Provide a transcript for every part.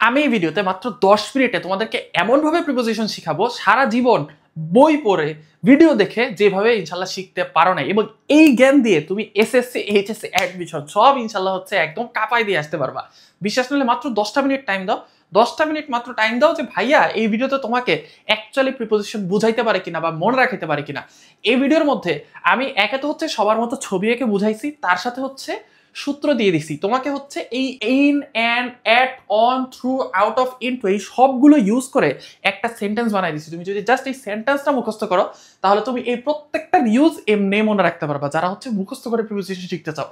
আমি এই ভিডিওতে মাত্র 10 মিনিটে তোমাদেরকে এমনভাবে প্রিপোজিশন শিখাবো সারা জীবন বই পড়ে ভিডিও দেখে যেভাবে ইনশাল্লাহ শিখতে পারো না, এবং এই জ্ঞান দিয়ে তুমি এসএসসি এইচএসসি অ্যাডমিশন সব ইনশাল্লাহ হচ্ছে একদম কাঁপায় দিয়ে আসতে পারবা। বিশ্বাস করলে মাত্র 10টা মিনিট টাইম দাও, 10টা মিনিট মাত্র টাইম দাও যে ভাইয়া এই ভিডিওতে তোমাকে অ্যাকচুয়ালি প্রিপোজিশন বুঝাইতে পারে কিনা বা মনে রাখাইতে পারে কিনা। এই ভিডিওর মধ্যে আমি একে তো হচ্ছে সবার মতো ছবি এঁকে বুঝাইছি, তার সাথে হচ্ছে সূত্র দিয়ে দিছি তোমাকে হচ্ছে এই in and at on through out of into এই সবগুলো ইউজ করে একটা সেন্টেন্স বানাই দিছি। তুমি যদি জাস্ট এই সেন্টেন্সটা মুখস্থ করো তাহলে তুমি এই প্রত্যেকটা ইউজ এমনি মনে রাখতে পারবা, যারা হচ্ছে মুখস্থ করে প্রিপোজিশন শিখতে চাও।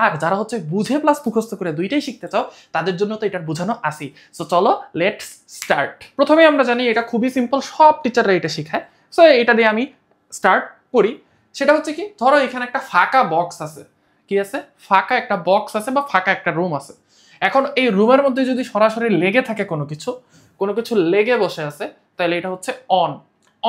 আর যারা হচ্ছে বুঝে প্লাস মুখস্থ করে দুইটাই শিখতে চাও তাদের জন্য তো এটার বোঝানো আসি। সো চলো লেটস স্টার্ট। প্রথমে আমরা জানি এটা খুবই সিম্পল, সব টিচাররা এটা শেখায়। সো এটা দিয়ে আমি স্টার্ট করি। সেটা হচ্ছে কি, ধরো এখানে একটা ফাঁকা বক্স আছে, কি আছে, ফাঁকা একটা বক্স আছে বা ফাঁকা একটা রুম আছে। এখন এই রুমের মধ্যে যদি সরাসরি লেগে থাকে কোনো কিছু লেগে বসে আছে, তাহলে এটা হচ্ছে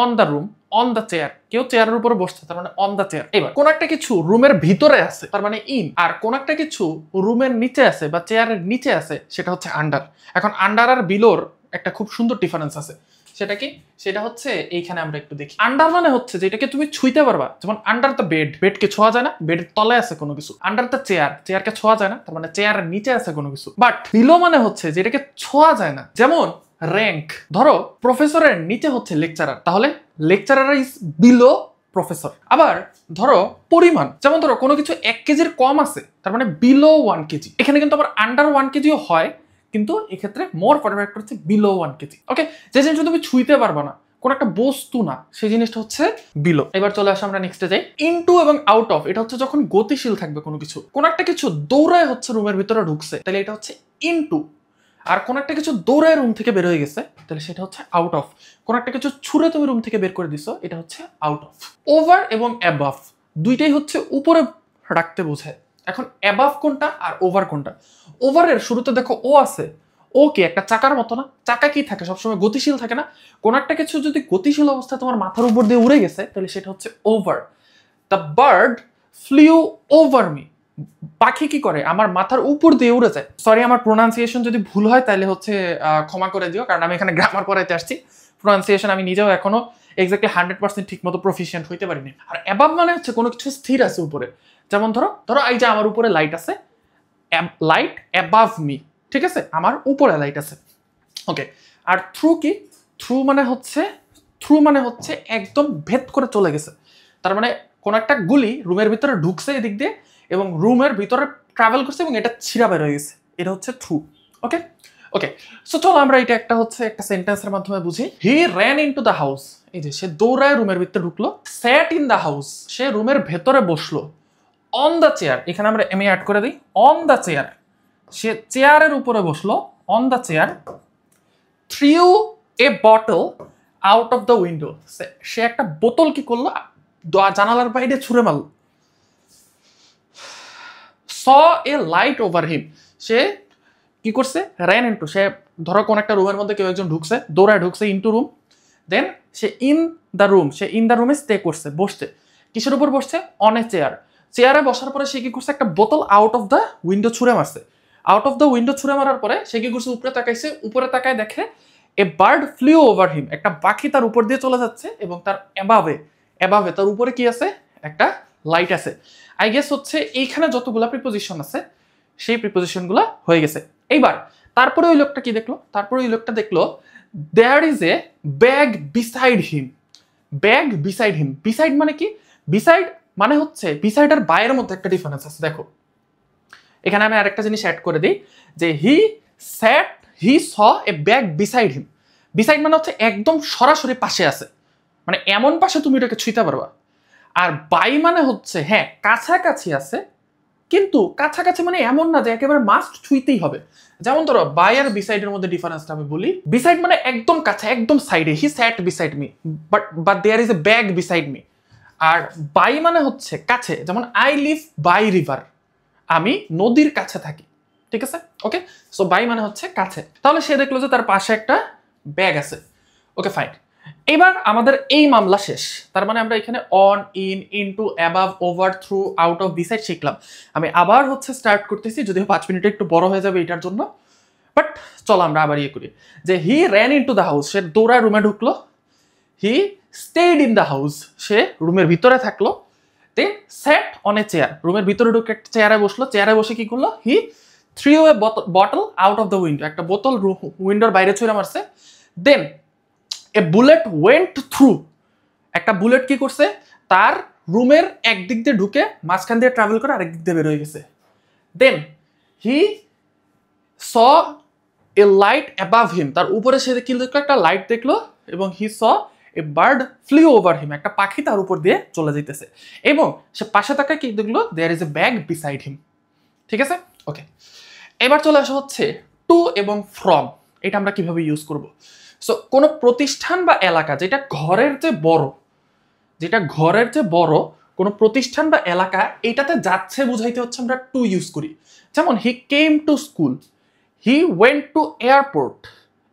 on the room, on the chair. কেউ চেয়ারের উপরে বসছে, তার মানে অন দ্য চেয়ার। এবার কোন একটা কিছু রুমের ভিতরে আছে, তার মানে ইন। আর কোন একটা কিছু রুমের নিচে আছে বা চেয়ারের নিচে আছে, সেটা হচ্ছে আন্ডার। এখন আন্ডার আর বিলোর একটা খুব সুন্দর ডিফারেন্স আছে। সেটা কি? সেটা হচ্ছে এইখানে আমরা একটু দেখি। আন্ডার মানে হচ্ছে যেটাকে তুমি ছুঁইতে পারবা, যেমন আন্ডার দ্য বেড, বেডকে ছোঁয়া যায় না, বেডের তলে আছে কোনো কিছু। আন্ডার দ্য চেয়ার, চেয়ারকে ছোঁয়া যায় না, তার মানে চেয়ারের নিচে আছে কোনো কিছু। বাট বিলো মানে হচ্ছে যেটাকে ছোঁয়া যায় না, যেমন র্যাঙ্ক। ধরো প্রফেসরের নিচে হচ্ছে লেকচারার, তাহলে লেকচারার ইজ বিলো প্রফেসর। আবার ধরো পরিমাণ, যেমন ধরো কোনো কিছু 1 কেজির কম আছে, তার মানে বিলো 1 কেজি। এখানে কিন্তু আবার আন্ডার 1 কেজিও হয়, কিন্তু এক্ষেত্রে মোর পারফেক্ট হচ্ছে বিলো 1 কেজি। ওকে, যে জিনিসটা তুমি ছুঁইতে পারবা না, কোন একটা বস্তু না, সেই জিনিসটা হচ্ছে বিলো। এবার চলে আসো আমরা নেক্সটে যাই। ইনটু এবং আউট অফ, এটা হচ্ছে যখন গতিশীল থাকবে কোনো কিছু। কোন একটা কিছু দৌড়ায় হচ্ছে রুমের ভিতরে ঢুকছে, তাহলে এটা হচ্ছে ইনটু। আর কোন একটা কিছু দৌড়ায় রুম থেকে বের হয়ে গেছে, তাহলে সেটা হচ্ছে আউট অফ। কোন একটা কিছু ছুঁড়ে তুমি রুম থেকে বের করে দিছো, এটা হচ্ছে আউট অফ। ওভার এবং অ্যাবাভ দুইটাই হচ্ছে উপরে রাখতে বোঝায়। এখন অ্যাবাভ কোনটা আর ওভার কোনটা? ওভারের শুরুতে দেখো ও আছে, ও কি একটা চাকার মতো না? চাকা কি থাকে, সবসময় গতিশীল থাকে না? কোন একটা কিছু যদি গতিশীল অবস্থায় তোমার মাথার উপর দিয়ে উড়ে গেছে, তাহলে সেটা হচ্ছে over. The bird flew over me, পাখি কি করে, আমার মাথার উপর দিয়ে উড়ে যায়। সরি, আমার প্রোনাউন্সিয়েশন যদি ভুল হয় তাহলে হচ্ছে ক্ষমা করে দিও, কারণ আমি এখানে গ্রামার পড়াইতে আসছি। প্রোনাউন্সিয়েশন আমি নিজেও এখনো এক্স্যাক্টলি 100% ঠিক মতো প্রফিশিয়েন্ট হইতে পারিনি। আর অ্যাবাভ মানে হচ্ছে কোনো কিছু স্থির আছে উপরে, যেমন ধরো এই যে আমার উপরে লাইট আছে, লাইট অ্যাবাভ মি, ঠিক আছে, আমার উপরে লাইট আছে। ওকে, আর থ্রু কি? থ্রু মানে হচ্ছে একদম ভেদ করে চলে গেছে, তার মানে কোন একটা গুলি রুমের ভিতরে ঢুকছে এদিক দিয়ে এবং রুমের ভিতরে ট্রাভেল করছে এবং এটা ছিঁড়া বের হয়ে গেছে, এটা হচ্ছে থ্রু। ওকে ওকে, সো চলো আমরা এটা একটা সেন্টেন্সের মাধ্যমে বুঝি। He ran into the house, এই যে সে দৌড়ায় রুমের ভিতরে ঢুকলো। স্যাট ইন দ্য হাউস, সে রুমের ভেতরে বসলো। অন দ্য চেয়ার, এখানে আমরা এম অ্যাড করে দিই, অন দ্য চেয়ার, সে চেয়ারের উপরে বসলো, on the chair. Threw a bottle out of the window, সে একটা বোতল কি করলো, জানালার বাইরে ছুঁড়ে মারল। স এ লাইট ওভার হিম, সে কি করছে, র্যান ইনটু, সে ধরো কোন একটা রুমের মধ্যে কেউ একজন ঢুকছে, দৌড়ায় ঢুকছে ইনটু রুম, দেন সে ইন দ্য রুম, সে ইন দ্য রুমে স্টে করছে, বসছে। কিসের উপর বসছে? On a chair. চেয়ারে বসার পরে সে কি করছে, একটা বোতল আউট অফ দ্য উইন্ডো ছুঁড়ে মারছে। আউট অফ দ্য উইন্ডো ছুঁড়ে মারার পরে সে কি করছে, উপরে তাকাইছে, উপরে তাকায় দেখে এ বার্ড ফ্লিউ ওভার হিম, একটা পাখি তার উপর দিয়ে চলে যাচ্ছে এবং তার অ্যাবাভে তার উপরে কি আছে, একটা লাইট আছে। আই গেস হচ্ছে এইখানে যতগুলা প্রিপোজিশন আছে সেই প্রিপোজিশনগুলো হয়ে গেছে। এইবার তারপরে ওই লোকটা কি দেখলো, তারপরে ওই লোকটা দেখলো there is a bag beside him. Bag beside him, beside মানে কি? বিসাইড মানে হচ্ছে বিসাইড আর বাইরের মধ্যে একটা ডিফারেন্স আছে। দেখো এখানে আমি আরেকটা জিনিস অ্যাড করে দিই, যে হি স এ ব্যাগ বিসাইড হিম। বিসাইড মানে হচ্ছে একদম সরাসরি পাশে আছে, মানে এমন পাশে তুমি এটাকে ছুঁইতে পারবা। আর বাই মানে হচ্ছে হ্যাঁ কাছাকাছি আছে, কিন্তু কাছাকাছি মানে এমন না যে একেবারে মাস্ট ছুঁইতেই হবে। যেমন ধরো বাই আর বিসাইডের মধ্যে ডিফারেন্সটা আমি বলি। বিসাইড মানে একদম কাছে, একদম সাইডে, he sat beside me, but there is a bag beside me. আর বাই মানে হচ্ছে কাছে, যেমন আই লিভ বাই রিভার, আমি নদীর কাছে থাকি, ঠিক আছে। ওকে, সো বাই মানে হচ্ছে কাছে। তাহলে সে দেখলো যে তার পাশে একটা ব্যাগ আছে। ওকে ফাইন, এবার আমাদের এই মামলা শেষ। তার মানে আমরা এখানে on, in, into, above, over, through, out of, beside শিখলাম। আমি আবার স্টার্ট করতেছি, যদিও 5 মিনিটে একটু বড় হয়ে যাবে এটার জন্য, বাট চলো আমরা আবার ইয়ে করি যে he ran into the house, সে দৌড়ায় রুমে ঢুকলো। He stayed in the house, সে রুমের ভিতরে থাকলো। দেন স্যাট অন এ চেয়ার, রুমের ভিতরে ঢুকে একটা চেয়ারে বসলো। চেয়ারে বসে কি করলো? He threw a bottle out of the window, একটা বোতল উইন্ডোর বাইরে ছুঁড়ে মারছে। Then a bullet went through, একটা বুলেট কি করছে? তার রুমের একদিক দিয়ে ঢুকে মাঝখান দিয়ে ট্রাভেল করে আরেক দিক দিয়ে বের হয়ে গেছে। দেন হি স এ লাইট অ্যাবাভ হিম, তার উপরে সে কি দেখলো? একটা লাইট দেখলো। এবং হি স এ বার্ড ফ্লিউ ওভার হিম, একটা পাখি তার উপর দিয়ে চলে যেতেছে। এবং সে পাশে তাকায় কি দেখলো? There is a bag beside him. ঠিক আছে, ওকে। এবার চলে আসা হচ্ছে টু এবং ফ্রম, এটা আমরা কিভাবে ইউজ করব। সো কোনো প্রতিষ্ঠান বা এলাকা যেটা ঘরের যে বড় কোনো প্রতিষ্ঠান বা এলাকা, এইটাতে যাচ্ছে বুঝাইতে হচ্ছে আমরা টু ইউজ করি। যেমন he came to school, he went to airport,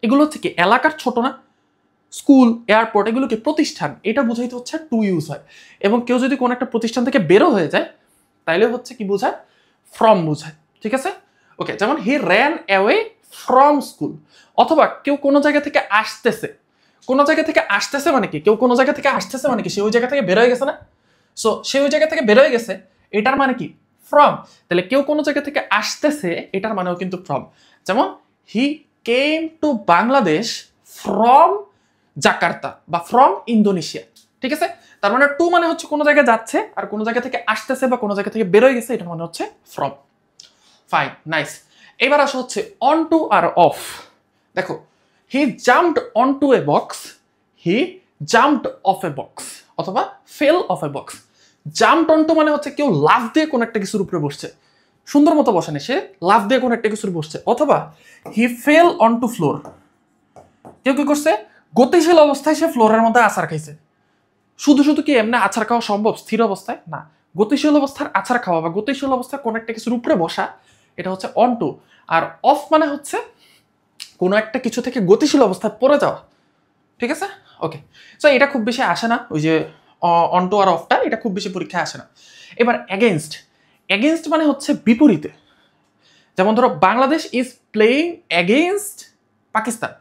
এগুলো হচ্ছে কি এলাকার ছোট না? স্কুল, এয়ারপোর্ট এগুলো কি প্রতিষ্ঠান, এটা বুঝাইতে হচ্ছে টু ইউজ হয়। এবং কেউ যদি কোনো একটা প্রতিষ্ঠান থেকে বেরো হয়ে যায় তাইলে হচ্ছে কি বোঝায়? ফ্রম বোঝায়। ঠিক আছে, ওকে। যেমন he ran away from school. অথবা কেউ কোনো জায়গা থেকে আসতেছে, কোনো জায়গা থেকে আসতেছে মানে কি? কেউ কোনো জায়গা থেকে আসতেছে মানে কি? সে ওই জায়গা থেকে বের হয়ে গেছে না? সো সে ওই জায়গা থেকে বের হয়ে গেছে, এটার মানে কি? ফ্রম। তাহলে কেউ কোনো জায়গা থেকে আসতেছে, এটার মানেও কিন্তু ফ্রম। যেমন he came to Bangladesh from Jakarta বা ফ্রম ইন্দোনেশিয়া। ঠিক আছে, তার মানে টু মানে হচ্ছে কোনো জায়গায় যাচ্ছে, আর কোনো জায়গা থেকে আসতেছে বা কোনো জায়গা থেকে বের হয়ে গেছে, এটার মানে হচ্ছে ফ্রম। Fine, nice. এবার আসা হচ্ছে অন টু আর অফ। দেখো, he jumped onto a box, he jumped off a box, অথবা fell off a box. Jumped onto মানে হচ্ছে কেউ লাফ দিয়ে কোনো একটা কিছুর উপরে বসছে, সুন্দর মতো বসেনি, সে লাফ দিয়ে কোনো একটা কিছুর বসছে। অথবা হি ফেল অন টু ফ্লোর, কেউ কি করছে? গতিশীল অবস্থায় সে ফ্লোরের মধ্যে আছাড় খাইছে। শুধু শুধু কি এমনি আছাড় খাওয়া সম্ভব স্থির অবস্থায়? না, গতিশীল অবস্থার আছাড় খাওয়া বা গতিশীল অবস্থায় কোনো একটা কিছুর উপরে বসা, এটা হচ্ছে অন টু। আর অফ মানে হচ্ছে কোনো একটা কিছু থেকে গতিশীল অবস্থায় পড়ে যাওয়া। ঠিক আছে, ওকে। সো এটা খুব বেশি আসে না, ওই যে অন টু আর অফটা, এটা খুব বেশি পরীক্ষায় আসে না। এবার এগেনস্ট, এগেনস্ট মানে হচ্ছে বিপরীতে। যেমন ধরো Bangladesh is playing against Pakistan,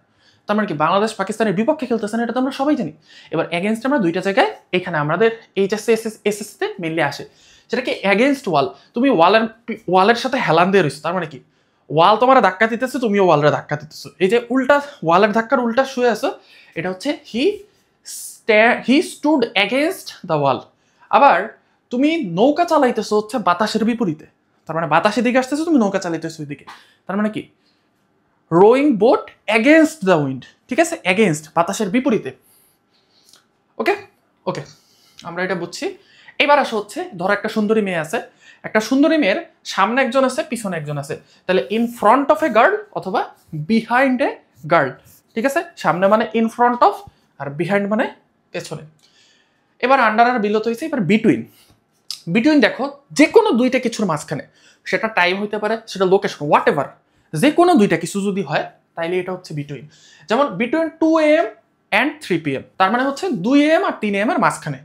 তার মানে কি বাংলাদেশ পাকিস্তানের বিপক্ষে খেলতেছে না, এটা তো আমরা সবাই জানি। এবার এগেনস্ট আমরা দুইটা জায়গায়, এখানে আমাদের এইচএসসি এসএসসিতে মেনলি আসে। সেটা কি? এগেনস্ট ওয়াল, তুমি ওয়ালের সাথে হেলান দিয়ে রয়েছো, তার মানে কি ওয়াল তোমার ধাক্কা দিতেছে, তুমিও ওয়ালের ধাক্কা দিতেছো। এই যে উল্টা ওয়ালের ধাক্কার উল্টা শুয়ে আছো, এটা হচ্ছে হি স্টুড এগেনস্ট দ্য ওয়াল। আবার তুমি নৌকা চালাইতেছো হচ্ছে বাতাসের বিপরীতে, তার মানে বাতাসের দিকে আসতেছো, তুমি নৌকা চালাইতেছো ওই দিকে, তার মানে কি rowing boat against the wind. ঠিক আছে, এগেনস্ট বাতাসের বিপরীতে। ওকে, ওকে, আমরা এটা বুঝছি। এবার আসা হচ্ছে ধরো একটা সুন্দরী মেয়ে আছে, একটা সুন্দরী মেয়ের সামনে একজন আছে, পিছনে একজন আছে। তাহলে in front of a girl অথবা বিহাইন্ড এ গার্ল। ঠিক আছে, সামনে মানে ইন ফ্রন্ট অফ, আর বিহাইন্ড মানে পেছনে। এবার আন্ডার আর বিলো তো হয়েছে। এবার বিটুইন, বিটুইন দেখো যে কোনো দুইটা কিছুর মাঝখানে, সেটা টাইম হইতে পারে, সেটা লোকেশন, হোয়াট এভার, যে কোনো দুইটা কিছু যদি হয় তাইলে এটা হচ্ছে বিটুইন। যেমন বিটুইন 2 AM অ্যান্ড 3 PM, তার মানে হচ্ছে 2 AM আর 3 AM এর মাঝখানে।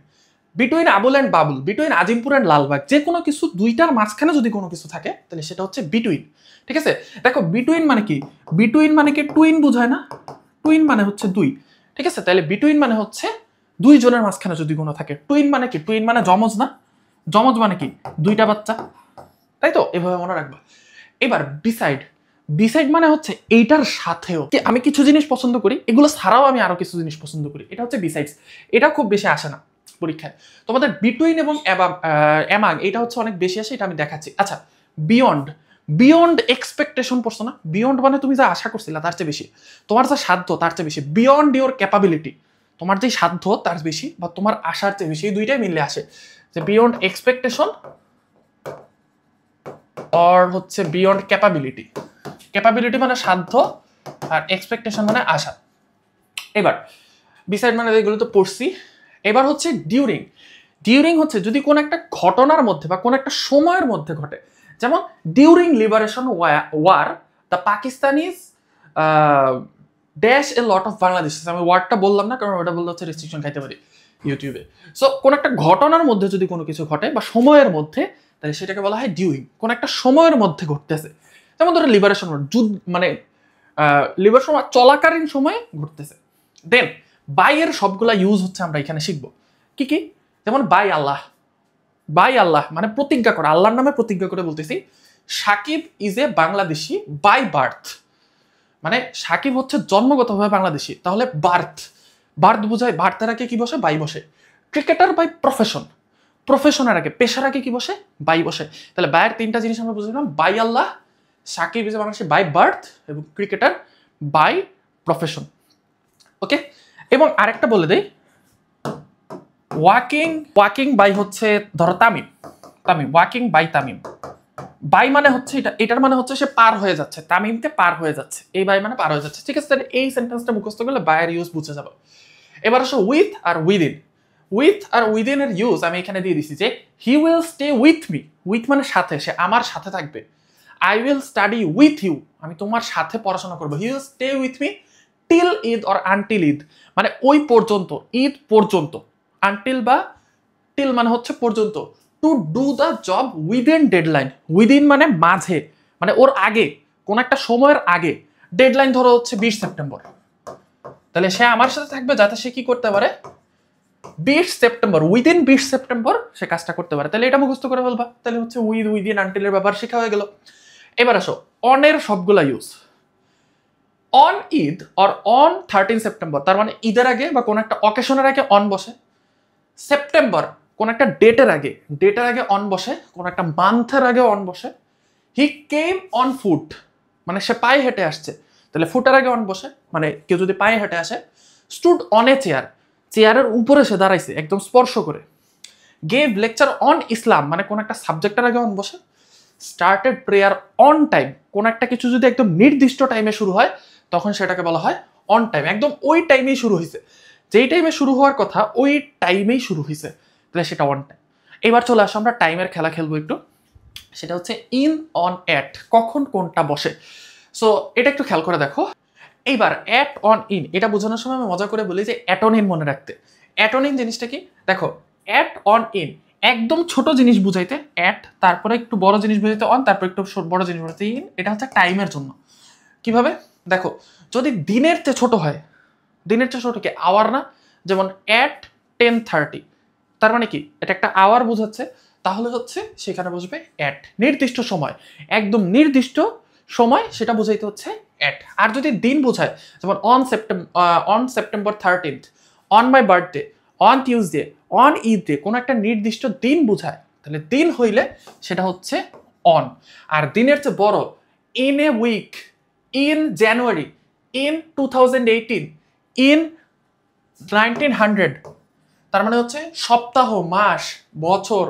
Between Abul and Babul, between Azimpur and Lalbagh, যে কোনো কিছু দুইটার মাঝখানে যদি কোনো কিছু থাকে তাহলে সেটা হচ্ছে বিটুইন। ঠিক আছে, দেখো বিটুইন মানে কি? বিটুইন মানে কি টুইন বোঝায় না? টুইন মানে হচ্ছে দুই। ঠিক আছে, তাহলে বিটুইন মানে হচ্ছে দুই জনের মাঝখানে যদি কোনো থাকে। টুইন মানে কি? টুইন মানে জমজ না? জমজ মানে কি? দুইটা বাচ্চা, তাই তো? এভাবে মনে রাখবা। এবার বিসাইড, বিসাইড মানে হচ্ছে এইটার সাথেও। আমি কিছু জিনিস পছন্দ করি, এগুলো ছাড়াও আমি আরো কিছু জিনিস পছন্দ করি, এটা হচ্ছে বিসাইডস। এটা খুব বেশি আসে না পরীক্ষায়। তোমাদের বিটুইন এবং অ্যামাং এটা হচ্ছে অনেক বেশি আসে, এটা আমি দেখাচ্ছি। আচ্ছা, বিয়ন্ড, বিয়ন্ড এক্সপেকটেশন পড়ছো না? বিয়ন্ড মানে তুমি যা আশা করছিলা তার চেয়ে বেশি, তোমার যা সাধ্য তার চেয়ে বেশি। বিয়ন্ড ইওর ক্যাপাবিলিটি, তোমার যে সাধ্য তার বেশি বা তোমার আশার চেয়ে বেশি, এই দুইটাই মিললে আসে। যে বিয়ন্ড এক্সপেকটেশন অর হচ্ছে বিয়ন্ড ক্যাপাবিলিটি। ক্যাপাবিলিটি মানে সাধ্য, আর এক্সপেকটেশন মানে আশা। এবার বিসাইড মানে এগুলো তো পড়ছি। এবার হচ্ছে ডিউরিং, ডিউরিং হচ্ছে যদি কোনো একটা ঘটনার মধ্যে বা কোনো একটা সময়ের মধ্যে ঘটে। যেমন during liberation war the Pakistanis dash a lot of Bangladesh. আমি ওয়ার্ডটা বললাম না, কারণ ওটা বললে হচ্ছে রেস্ট্রিকশন খাইতে পারি ইউটিউবে। সো কোনো একটা ঘটনার মধ্যে যদি কোনো কিছু ঘটে বা সময়ের মধ্যে, তাহলে সেটাকে বলা হয় ডিউরিং। কোনো একটা সময়ের মধ্যে ঘটতেছে, যেমন ধরো লিবারেশন, যুদ্ধ মানে লিভার সময় চলাকালীন সময়ে ঘটতেছে। দেন বাই এর সবগুলা ইউজ হচ্ছে আমরা এখানে শিখবো। কি কি? যেমন বাই আল্লাহ, বাই আল্লাহ মানে প্রতিজ্ঞা করা, আল্লাহর নামে প্রতিজ্ঞা করে বলতেছি Shakib is a Bangladeshi by birth, মানে সাকিব হচ্ছে জন্মগতভাবে বাংলাদেশি, তাহলে বার্থ, বার্থ বোঝায়, বার্থের আগে কি বসে? বাই বসে। ক্রিকেটার বাই প্রফেশন, প্রফেশনের আগে, পেশার আগে কি বসে? বাই বসে। তাহলে বায়ের তিনটা জিনিস আমরা বুঝলাম, by Allah, Shakib is a Bangladeshi by birth, এবং ক্রিকেটার বাই প্রফেশন। ওকে, এবং আরেকটা বলে দেই, ওয়াকিং, ওয়াকিং বাই হচ্ছে ধরো Tamim, Tamim walking by Tamim, by মানে হচ্ছে এটার মানে হচ্ছে সে পার হয়ে যাচ্ছে, তামিমকে পার হয়ে যাচ্ছে, এই বাই মানে পার হয়ে যাচ্ছে। ঠিক আছে, তাহলে এই সেন্টেন্সটা মুখস্থ করলে বায়ের ইউজ বুঝে যাবে। এবার আসো উইথ আর উইদিন। উইথ আর উইদিন এর ইউজ আমি এখানে দিয়ে দিছি যে he will stay with me, with মানে সাথে, সে আমার সাথে থাকবে। I will study with you, আমি তোমার সাথে পড়াশোনা করবো। He will stay with me till Eid or until Eid, মানে ওই পর্যন্ত, ঈদ পর্যন্ত। আনটিল বা টিল মানে হচ্ছে পর্যন্ত। To do the job within deadline, within মানে মাঝে, মানে ওর আগে, কোন একটা সময়ের আগে। ডেডলাইন ধরো হচ্ছে 20 সেপ্টেম্বর, তাহলে সে আমার সাথে থাকবে যাতে সে কি করতে পারে, 20 সেপ্টেম্বর, উইদিন 20 সেপ্টেম্বর সে কাজটা করতে পারে। তাহলে এটা মুখস্থ করে ফেলবা, তাহলে হচ্ছে উইথ, উইদিন, আনটিলের ব্যাপার শেখা হয়ে গেল। এবার আসো অনের সবগুলা use. On Eid or on 13 September, তার মানে ঈদের আগে বা কোন একটা অকেশনের আগে অন বসে। সেপ্টেম্বর কোন একটা ডেটের আগে, ডেটের আগে অন বসে, কোন একটা মান্থের আগে অন বসে। হি কেম অন ফুট, মানে সে পায়ে হেঁটে আসছে, তাহলে ফুটের আগে অন বসে, মানে কেউ যদি পায়ে হেঁটে আসে। স্টুড অন এ চেয়ার, চেয়ারের উপরে সে দাঁড়াইছে একদম স্পর্শ করে। গেভ লেকচার অন ইসলাম, মানে কোন একটা সাবজেক্টের আগে অন বসে। স্টার্টেড প্রেয়ার অন টাইম, কোন একটা কিছু যদি একদম নির্দিষ্ট টাইমে শুরু হয় তখন সেটাকে বলা হয় অন টাইম, একদম ওই টাইমেই শুরু হয়েছে, যেই টাইমে শুরু হওয়ার কথা ওই টাইমেই শুরু হয়েছে, তাহলে সেটা অন টাইম। এবার চলে আসো আমরা টাইমের খেলা খেলবো একটু, সেটা হচ্ছে ইন, অন, অ্যাট, কখন কোনটা বসে। সো এটা একটু খেয়াল করে দেখো। এইবার অ্যাট, অন, ইন এটা বোঝানোর সময় আমি মজা করে বলি যে অ্যাটনিন মনে রাখতে। অ্যাটনিন জিনিসটা কি? দেখো অ্যাট, অন, ইন একদম ছোট জিনিস বুঝাইতে অ্যাট, তারপরে একটু বড় জিনিস বুঝাইতে অন, তারপর একটু বড় জিনিস বুঝাইতে ইন। এটা হচ্ছে টাইমের জন্য। কিভাবে? দেখো যদি দিনের চেয়ে ছোট হয়, দিনের চেয়ে ছোট কি আওয়ার না? যেমন অ্যাট 10:30, তার মানে কি এটা একটা আওয়ার বোঝাচ্ছে, তাহলে হচ্ছে সেখানে বসবে অ্যাট, নির্দিষ্ট সময়, একদম নির্দিষ্ট সময়, সেটা বোঝাইতে হচ্ছে অ্যাট। আর যদি দিন বোঝায়, যেমন on September 13th, on my birthday, on Tuesday, on Eid day, কোনো একটা নির্দিষ্ট দিন বোঝায়, তাহলে দিন হইলে সেটা হচ্ছে অন। আর দিনের চেয়ে বড়, in a week, in January, in 2018, in 1900, তার মানে হচ্ছে সপ্তাহ, মাস, বছর,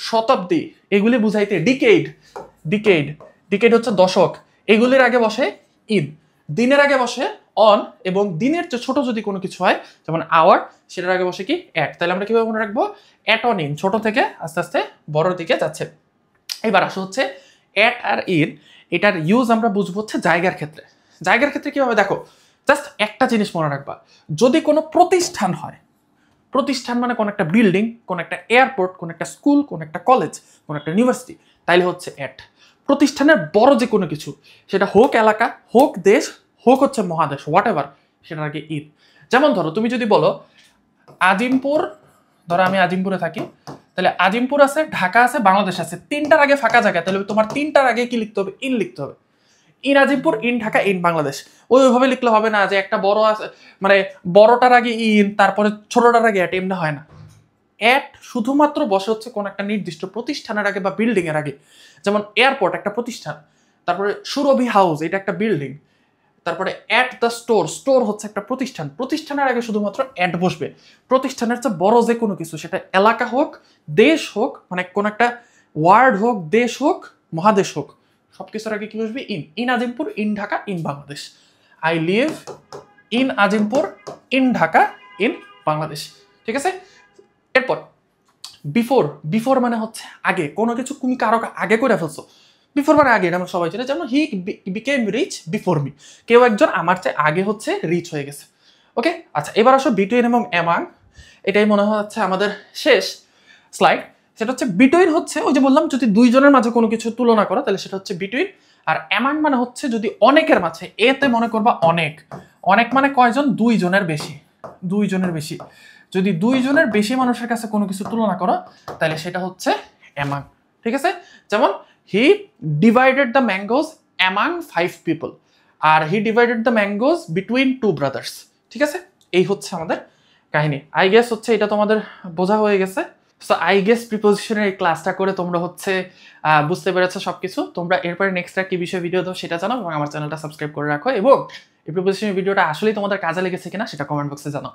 শতাব্দী এগুলি বুঝাইতে ডিকেড, ডিকেড, ডিকেড হচ্ছে দশক, এগুলির আগে বসে ইন, দিনের আগে বসে অন, এবং দিনের চেয়ে ছোট যদি কোনো কিছু হয় যেমন আওয়ার, সেটার আগে বসে কি অ্যাট। তাহলে আমরা কিভাবে মনে রাখবো? অ্যাট, অন, ইন, ছোট থেকে আস্তে আস্তে বড়র দিকে যাচ্ছে। এবার আসো হচ্ছে অ্যাট আর ইন, এটার ইউজ আমরা বুঝবো হচ্ছে জায়গার ক্ষেত্রে। জায়গার ক্ষেত্রে কিভাবে? দেখো জাস্ট একটা জিনিস মনে রাখবা, যদি কোনো প্রতিষ্ঠান হয়, প্রতিষ্ঠান মানে কোন একটা বিল্ডিং, কোন একটা এয়ারপোর্ট, কোন একটা স্কুল, কোন একটা কলেজ, কোন একটা ইউনিভার্সিটি, তাইলে হচ্ছে অ্যাট। প্রতিষ্ঠানের বড় যে কোনো কিছু, সেটা হোক এলাকা, হোক দেশ, হোক হচ্ছে মহাদেশ, হোয়াট এভার, সেটার আগে ঈদ। যেমন ধরো তুমি যদি বলো আজিমপুর, ধরো আমি আজিমপুরে থাকি, তাহলে আজিমপুর আছে, ঢাকা আছে, বাংলাদেশ আছে, তিনটার আগে ফাঁকা জায়গা, তাহলে তোমার তিনটার আগে কি লিখতে হবে? ইন লিখতে হবে। In Azimpur, in Dhaka, in Bangladesh. ওইভাবে লিখলে হবে না যে একটা বড় আছে মানে বড়টার আগে ইন, তারপরে ছোটটার আগে অ্যাট, এমনি হয় না। অ্যাট শুধুমাত্র বসে হচ্ছে কোন একটা নির্দিষ্ট প্রতিষ্ঠানের আগে বা বিল্ডিং এর আগে। যেমন এয়ারপোর্ট একটা প্রতিষ্ঠান, তারপরে সুরভি হাউস এটা একটা বিল্ডিং, তারপরে অ্যাট দ্য স্টোর, স্টোর হচ্ছে একটা প্রতিষ্ঠান, প্রতিষ্ঠানের আগে শুধুমাত্র অ্যাট বসবে। প্রতিষ্ঠানের চেয়ে বড় যে কোনো কিছু, সেটা এলাকা হোক, দেশ হোক, মানে কোন একটা ওয়ার্ড হোক, দেশ হোক, মহাদেশ হোক, সবকিছুর আগে কি বসবে? In. In Azimpur, in Dhaka, in Bangladesh. I live in Azimpur, in Dhaka, in Bangladesh. ঠিক আছে? এরপর বিফোর, বিফোর মানে হচ্ছে আগে, কোনো কিছু তুমি কারো আগে করে ফেলছো, বিফোর মানে আগে, আমরা সবাই জানি। যেমন he became rich before me, কেউ একজন আমার চেয়ে আগে হচ্ছে রিচ হয়ে গেছে। ওকে, আচ্ছা এবার আসো বিটুইন এবং অ্যামাং, এটাই মনে হচ্ছে আমাদের শেষ স্লাইড। সেটা হচ্ছে বিটুইন হচ্ছে ওই যে বললাম যদি দুইজনের মাঝে কোনো কিছু তুলনা করো তাহলে সেটা হচ্ছে বিটুইন, আর অ্যামাং মানে হচ্ছে যদি অনেকের মাঝে, এতে মনে করবা অনেক, অনেক মানে কয়জন, 2 জনের বেশি, 2 জনের বেশি। যদি 2 জনের বেশি মানুষের কাছে কোনো কিছু তুলনা করো তাহলে সেটা হচ্ছে অ্যামাং, ঠিক আছে? যেমন he divided the mangoes among 5 people, আর he divided the mangoes between 2 brothers, ঠিক আছে? এই হচ্ছে আমাদের কাহিনী। আই গেস হচ্ছে এটা তোমাদের বোঝা হয়ে গেছে। সো আই গেস প্রিপোজিশনের এই ক্লাসটা করে তোমরা হচ্ছে বুঝতে পেরেছো সবকিছু। তোমরা এরপরে নেক্সট কি বিষয়ে ভিডিও দাও সেটা জানাও, এবং আমার চ্যানেলটা সাবস্ক্রাইব করে রাখো, এবং এই প্রিপোজিশনের ভিডিওটা আসলেই তোমাদের কাজে লেগেছে কিনা সেটা কমেন্ট বক্সে জানাও।